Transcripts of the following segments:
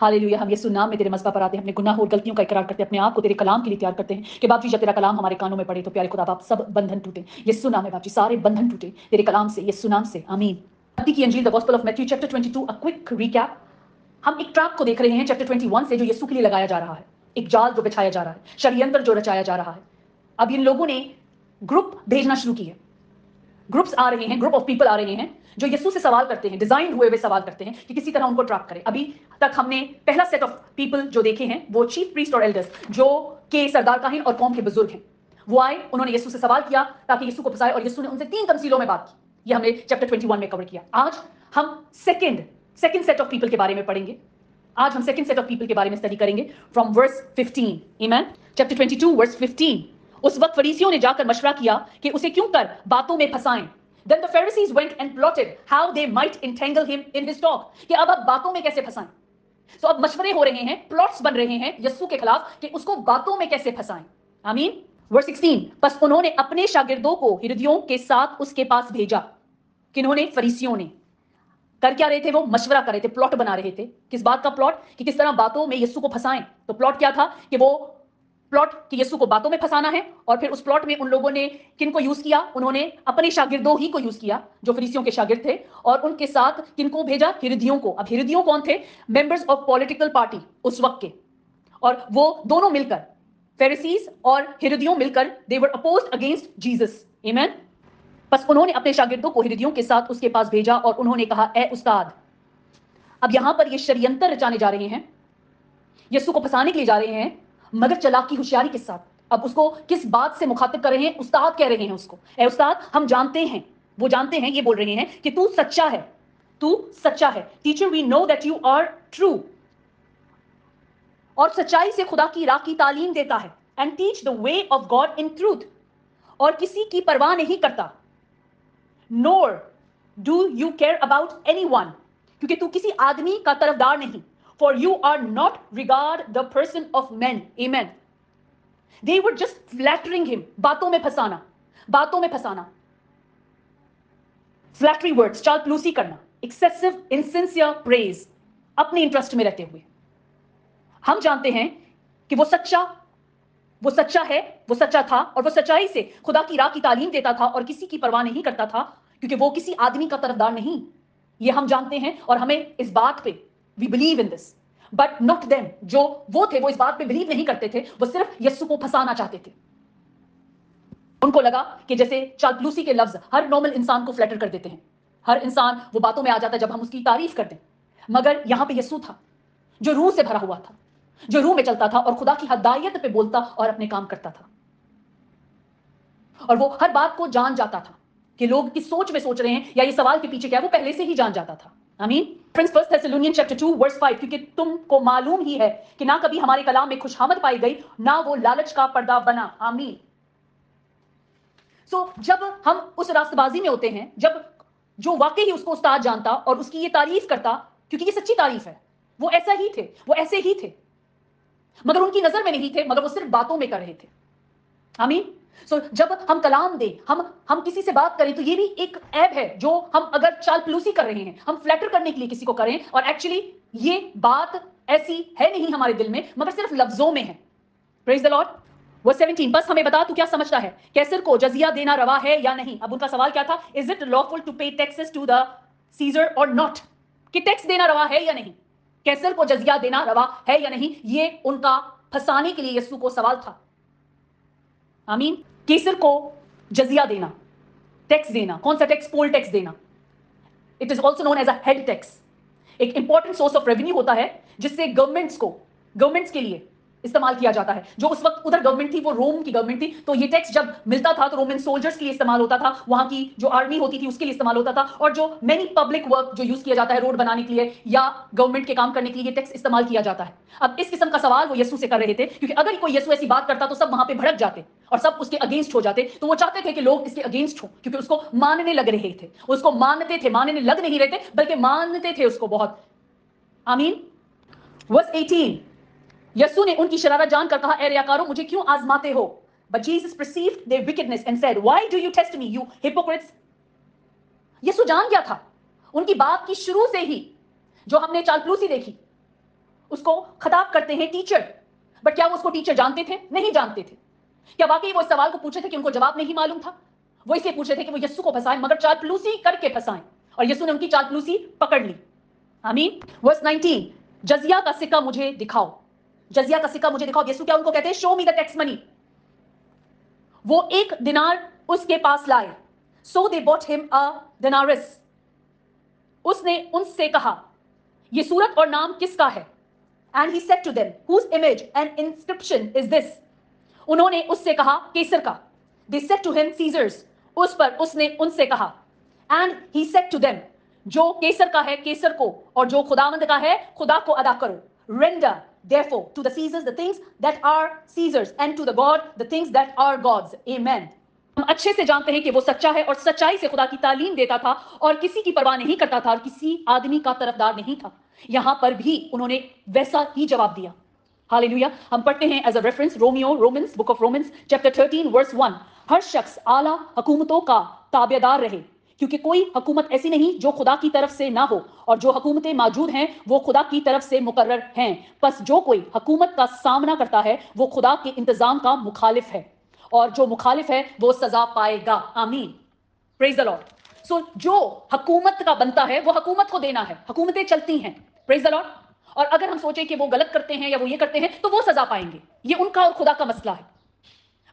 Hallelujah. हम यीशु नाम में तेरे मज़बा पर आते हैं, अपने गुनाह और गलतियों का इकरार करते हैं, अपने आप को तेरे कलाम के लिए तैयार करते हैं कि बाप जी जब तेरा कलाम हमारे कानों में पड़े तो प्यारे खुदा बाप सब बंधन टूटे यीशु नाम में, बाप जी सारे बंधन टूटे तेरे कलाम से यीशु नाम से, आमीन। मत्ती की अंजील the gospel of Matthew chapter 22, a quick recap. हम एक ट्रैप को देख रहे हैं चैप्टर 21 से, जो यीशु के लिए लगाया जा रहा है, एक जाल जो बिछाया जा रहा है, षड्यंत्र जो रचाया जा रहा है। अब इन लोगों ने ग्रुप भेजना शुरू किए, ग्रुप्स आ रहे हैं, ग्रुप ऑफ पीपल आ रहे हैं जो यीशु से सवाल करते हैं, डिजाइन हुए हुए सवाल करते हैं कि किसी तरह उनको ट्रैप करें। अभी तक हमने पहला सेट ऑफ पीपल जो देखे हैं वो चीफ प्रीस्ट और एल्डर्स, जो के सरदार काहिन और कौम के बुजुर्ग हैं। वो आए, उन्होंने यीशु से सवाल किया ताकि यीशु को फंसाए, और यीशु ने उनसे 3 तमसीलों में बात की। ये हमने चैप्टर 21 में कवर किया। आज हम सेकंड सेट ऑफ पीपल के बारे में पढ़ेंगे। आज हम सेकंड सेट ऑफ पीपल के बारे में स्टडी करेंगे फ्रॉम वर्स 15। आमीन। Chapter 22 verse 15। उस वक्त फरीसियों ने जाकर मशवरा किया कि उसे क्यों कर बातों में फंसाएं। Then the Pharisees went and plotted how they might entangle him in his talk, कि अब बातों में कैसे फंसाएं। So अब मशवरे हो रहे हैं, प्लॉट्स बन रहे हैं यीशु के खिलाफ कि उसको बातों में कैसे फंसाएं। आमीन। वर्स 16। बस उन्होंने अपने शागिर्दों को हिरदियों के साथ उसके पास भेजा। किन्होंने? फरीसियों ने। कर क्या रहे थे? वो मशवरा कर रहे थे, प्लॉट बना रहे थे। किस बात का प्लॉट? कि किस तरह बातों में यीशु को फंसाएं। तो प्लॉट क्या था? कि वो प्लॉट कि यीशु को बातों में फंसाना है। और फिर उस प्लॉट में उन लोगों ने किनको यूज किया? उन्होंने अपने शागिर्दों ही को यूज किया, जो फरीसियों के शागिर्द थे, और उनके साथ किनको भेजा? हिरदियों को। अब हिरदियों कौन थे? मेंबर्स ऑफ पॉलिटिकल पार्टी उस वक्त के। और वो दोनों मिलकर, फेरिसीज और हिरदियों मिलकर, दे वर अपोज्ड अगेंस्ट जीसस। आमीन। बस उन्होंने अपने शागिर्दों को हिरदियों के साथ उसके पास भेजा और उन्होंने कहा, ए उस्ताद। अब यहां पर ये षड्यंत्र रचाने जा रहे हैं, यीशु को फंसाने के लिए जा रहे हैं, मगर चालाकी होशियारी के साथ। अब उसको किस बात से मुखातिब कर रहे हैं? उस्ताद कह रहे हैं उसको, ए उस्ताद, हम जानते हैं, वो जानते हैं, ये बोल रहे हैं कि तू सच्चा है, तू सच्चा है। Teacher, we know that you are true, और सच्चाई से खुदा की राह की तालीम देता है। And teach the way of God in truth, और किसी की परवाह नहीं करता। Nor do you care about anyone, क्योंकि तू किसी आदमी का तरफदार नहीं। For you are not regard the person of men. Amen. They were just flattering him. बातों में फंसाना, बातों में फंसाना, फ्लैटरी वर्ड्स, चालपलूसी करना, excessive insincere praise, अपने इंटरेस्ट में रहते हुए। हम जानते हैं कि वो सच्चा है, वो सच्चा था, और वो सच्चाई से खुदा की राह की तालीम देता था और किसी की परवाह नहीं करता था, क्योंकि वो किसी आदमी का तरफदार नहीं। ये हम जानते हैं और हमें इस बात पे we believe in this, but not them। जो वो थे वो इस बात पे बिलीव नहीं करते थे, वो सिर्फ यीशु को फंसाना चाहते थे। उनको लगा कि जैसे चालपलूसी के लफ्ज हर नॉर्मल इंसान को फ्लैटर कर देते हैं, हर इंसान वो बातों में आ जाता है जब हम उसकी तारीफ करते हैं, मगर यहां पे यीशु था जो रूह से भरा हुआ था, जो रूह में चलता था और खुदा की हदायत पे बोलता और अपने काम करता था, और वो हर बात को जान जाता था कि लोग किस सोच में सोच रहे हैं या ये सवाल के पीछे क्या है, वो पहले से ही जान जाता था। आमीन। फ्रेंड्स, 1 थेस्सलुनियन चैप्टर 2 वर्स 5, क्योंकि तुमको मालूम ही है कि ना कभी हमारे कलाम में खुशामद पाई गई, ना वो लालच का पर्दा बना। आमीन। सो जब हम उस रास्तबाजी में होते हैं, जब जो वाकई ही उसको उस्ताद जानता और उसकी ये तारीफ करता, क्योंकि ये सच्ची तारीफ है, वो ऐसा ही थे, वो ऐसे ही थे, मगर उनकी नजर में नहीं थे, मगर वो सिर्फ बातों में कर रहे थे। आमीन। सो जब हम कलाम दें, हम किसी से बात करें, तो ये भी एक ऐब है जो हम अगर चालपलूसी कर रहे हैं, हम फ्लैटर करने के लिए किसी को करें, और एक्चुअली ये बात ऐसी है नहीं हमारे दिल में, मगर सिर्फ लफ्जों में है। Praise the Lord. वर्स 17। बस हमें बता, तू क्या समझता है, कैसर को जजिया देना रवा है या नहीं? अब उनका सवाल क्या था? इज इट लॉफुल टू पे टैक्सेस टू द सीजर और नॉट? कि टैक्स देना रवा है या नहीं, कैसर को जजिया देना रवा है या नहीं? ये उनका फंसाने के लिए यीशु को सवाल था। आमीन। कैसर को जजिया देना, टैक्स देना। कौन सा टैक्स? पोल टैक्स देना। It is also known as a head tax. एक इंपॉर्टेंट सोर्स ऑफ रेवेन्यू होता है जिससे गवर्नमेंट्स के लिए इस्तेमाल किया जाता है। जो उस वक्त उधर गवर्नमेंट थी वो रोम की गवर्नमेंट थी, तो ये टैक्स जब मिलता था तो रोमन सोल्जर्स के लिए इस्तेमाल होता था, वहां की जो आर्मी होती थी उसके लिए इस्तेमाल होता था, और जो मेनी पब्लिक वर्क जो यूज किया जाता है रोड बनाने के लिए या गवर्नमेंट के काम करने के लिए, ये टैक्स इस्तेमाल किया जाता है। अब इस किस्म का सवाल वो यीशु से कर रहे थे, क्योंकि अगर कोई यीशु ऐसी बात करता तो सब वहां पे भड़क जाते और सब उसके अगेंस्ट हो जाते। तो वो चाहते थे कि लोग इसके अगेंस्ट हो, क्योंकि उसको मानने लग रहे थे, उसको मानते थे, मानने लग नहीं रहे थे बल्कि मानते थे उसको बहुत। आमीन। वर्स 18। यीशु ने उनकी शरारत जानकर कहा, ए रियाकारों, मुझे क्यों आजमाते हो? But Jesus perceived their wickedness and said, Why do you test me, you hypocrites? यीशु जान गया था उनकी बात की शुरू से ही, जो हमने चालपलूसी देखी उसको खिताब करते हैं टीचर, बट क्या वो उसको टीचर जानते थे? नहीं जानते थे। क्या वाकई वो इस सवाल को पूछे थे कि उनको जवाब नहीं मालूम था? वो इसलिए पूछ रहे थे कि वो यीशु को फंसाएं, मगर चालपलूसी करके फंसाएं, और यीशु ने उनकी चालपलूसी पकड़ ली। आमीन। वर्स 19, जजिया का सिक्का मुझे दिखाओ, जजिया का सिक्का मुझे दिखाओ। यीशु क्या उनको कहते हैं? Show me the tax money. वो 1 दिनार उसके पास लाए। So they bought him a denarius. उसने उनसे कहा, ये सूरत और नाम किसका है? And he said to them, whose image and inscription is this? उन्होंने उससे कहा, कैसर का। They said to him, Caesar's. उस पर उसने उनसे कहा, and he said to them, जो कैसर का है कैसर को, और जो खुदावंद का है खुदा को अदा करो। Render therefore to the Caesars the things that are Caesars, and to the God the things that are God's. Amen. हम अच्छे से जानते हैं कि वो सच्चा है और सच्चाई से खुदा की तालीम देता था और किसी की परवाह नहीं करता था और किसी आदमी का तरफदार नहीं था। यहां पर भी उन्होंने वैसा ही जवाब दिया। हालेलुया। हम पढ़ते हैं as a reference Romans, book of Romans chapter 13 verse 1। हर शख्स आला हुकूमतों का ताबेदार रहे, क्योंकि कोई हुकूमत ऐसी नहीं जो खुदा की तरफ से ना हो, और जो हुकूमतें मौजूद हैं वो खुदा की तरफ से मुकर्रर हैं। बस जो कोई हुकूमत का सामना करता है वो खुदा के इंतजाम का मुखालिफ है, और जो मुखालिफ है वो सजा पाएगा। आमीन। Praise the Lord. सो जो हुकूमत का बनता है वो हुकूमत को देना है। हुकूमतें चलती हैं, प्रेज द लॉर्ड। और अगर हम सोचें कि वो गलत करते हैं या वो ये करते हैं तो वो सजा पाएंगे, ये उनका और खुदा का मसला है।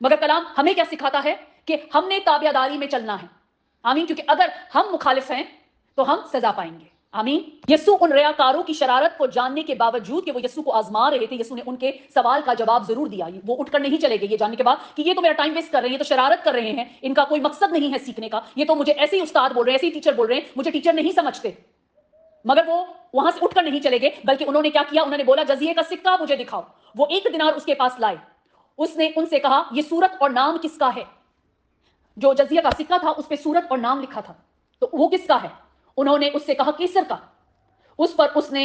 मगर कलाम हमें क्या सिखाता है कि हमने ताबियादारी में चलना है। आमीन। क्योंकि अगर हम मुखालिफ हैं तो हम सजा पाएंगे। आमीन। यीशु उन रियाकारों की शरारत को जानने के बावजूद कि वो यीशु को आजमा रहे थे, यीशु ने उनके सवाल का जवाब जरूर दिया। वो उठकर नहीं चले गए ये जानने के बाद कि ये तो मेरा टाइम वेस्ट कर रहे हैं, ये तो शरारत कर रहे हैं, इनका कोई मकसद नहीं है सीखने का, ये तो मुझे ऐसे ही उस्ताद बोल रहे हैं, ऐसे ही टीचर बोल रहे हैं, मुझे टीचर नहीं समझते। मगर वो वहां से उठकर नहीं चले गए, बल्कि उन्होंने क्या किया? उन्होंने बोला, जजिए का सिक्का मुझे दिखाओ। वो 1 दिनार उसके पास लाए। उसने उनसे कहा, ये सूरत और नाम किसका है? जो जजिया का सिक्का था उस पर सूरत और नाम लिखा था, तो वो किसका है? उन्होंने उससे कहा, केसर का। उस पर उसने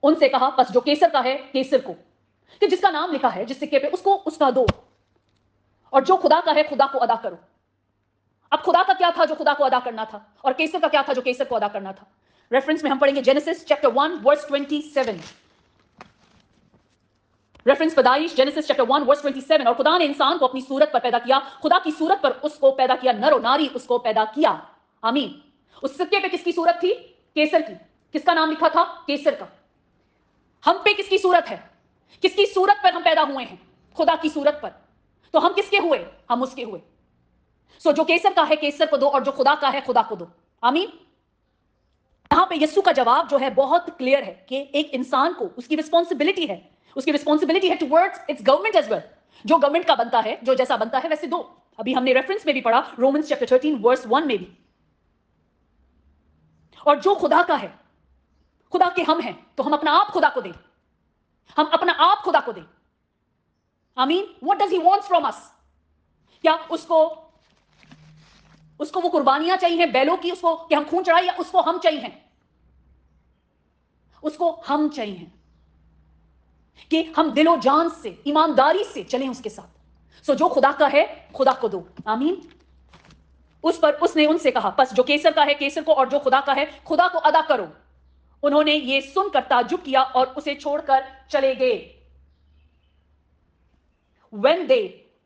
उनसे कहा, बस जो केसर का है केसर को, कि जिसका नाम लिखा है जिस सिक्के पे उसको उसका दो, और जो खुदा का है खुदा को अदा करो। अब खुदा का क्या था जो खुदा को अदा करना था, और केसर का क्या था जो केसर को अदा करना था? रेफरेंस में हम पढ़ेंगे जेनेसिस चैप्टर 1 वर्स 27। रेफरेंस पैदाइश जेनेसिस चैप्टर 1 वर्स 27। और खुदा ने इंसान को अपनी सूरत पर पैदा किया, खुदा की सूरत पर उसको पैदा किया, नर और नारी उसको पैदा किया। आमीन। उस सिक्के पे किसकी सूरत थी? केसर की। किसका नाम लिखा था? केसर का। हम पे किसकी सूरत है? किसकी सूरत पर हम पैदा हुए हैं? खुदा की सूरत पर। तो हम किसके हुए? हम उसके हुए। सो जो केसर का है केसर को दो, और जो खुदा का है खुदा को दो। आमीन। यहां पे यीशु का जवाब जो है बहुत क्लियर है कि एक इंसान को उसकी रिस्पॉन्सिबिलिटी है, उसकी रिस्पॉन्सिबिलिटी है towards its government as well. जो गवर्नमेंट का बनता है, जो जैसा बनता है वैसे दो। अभी हमने रेफरेंस में भी पढ़ा रोमन्स चैप्टर 13 वर्स 1 में भी। और जो खुदा का है, खुदा के हम हैं, तो हम अपना आप खुदा को दें। हम अपना आप खुदा को दें। आमीन। What does he wants from us? क्या उसको वो कुर्बानियां चाहिए बैलों की, उसको कि हम खून चढ़ाए, या उसको हम चाहिए? उसको हम चाहिए कि हम दिलो जान से ईमानदारी से चलें उसके साथ। सो जो खुदा का है खुदा को दो। आमीन। उस पर उसने उनसे कहा, बस जो केसर का है केसर को, और जो खुदा का है खुदा को अदा करो। उन्होंने ये सुनकर ताज्जुब किया और उसे छोड़कर चले गए। When they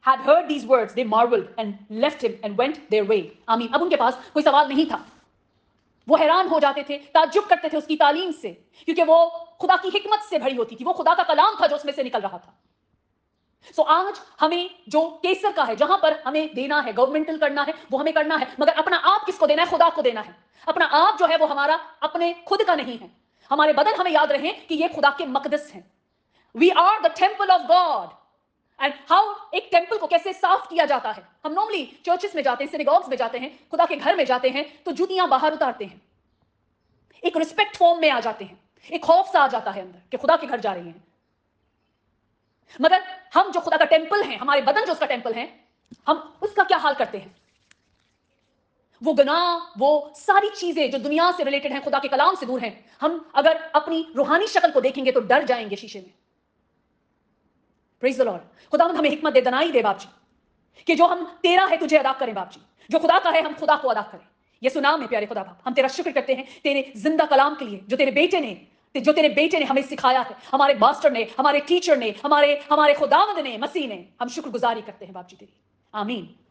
had heard these words, they marveled and left him and went their way. आमीन। अब उनके पास कोई सवाल नहीं था। वो हैरान हो जाते थे, ताज्जुब करते थे उसकी तालीम से, क्योंकि वो खुदा की हिकमत से भरी होती थी। वो खुदा का कलाम था जो उसमें से निकल रहा था। सो आज हमें जो केसर का है, जहां पर हमें देना है, गवर्नमेंटल करना है, वो हमें करना है, मगर अपना आप किसको देना है? खुदा को देना है। अपना आप जो है वो हमारा अपने खुद का नहीं है। हमारे बदन हमें याद रहे कि ये खुदा के मकदस हैं। We are the temple of God. And how एक टेम्पल को कैसे साफ किया जाता है? हम नॉर्मली चर्चेस में जाते हैं, सिनेगॉग्स में जाते हैं, खुदा के घर में जाते हैं, तो जूतियां बाहर उतारते हैं, एक रिस्पेक्ट फॉर्म में आ जाते हैं, एक खौफ सा आ जाता है अंदर कि खुदा के घर जा रहे हैं। मगर हम जो खुदा का टेम्पल हैं, हमारे बदन जो उसका टेम्पल है, हम उसका क्या हाल करते हैं? वो गुनाह, वो सारी चीजें जो दुनिया से रिलेटेड हैं, खुदा के कलाम से दूर हैं, हम अगर अपनी रूहानी शक्ल को देखेंगे तो डर जाएंगे शीशे में। Praise the Lord. खुदावंद हमें हिकमत दे, दनाई दे बाप जी, कि जो हम तेरा है तुझे अदा करें बाप जी, जो खुदा का है हम खुदा को अदा करें। यीशु नाम में प्यारे खुदा बाप, हम तेरा शुक्र करते हैं तेरे जिंदा कलाम के लिए जो तेरे बेटे ने جو تیرے بیٹے نے ہمیں سکھایا ہے، ہمارے ماسٹر نے، ہمارے ٹیچر نے، ہمارے خداوند نے، مسیح نے، ہم شکر گزاری کرتے ہیں باپ جی تیری. آمین.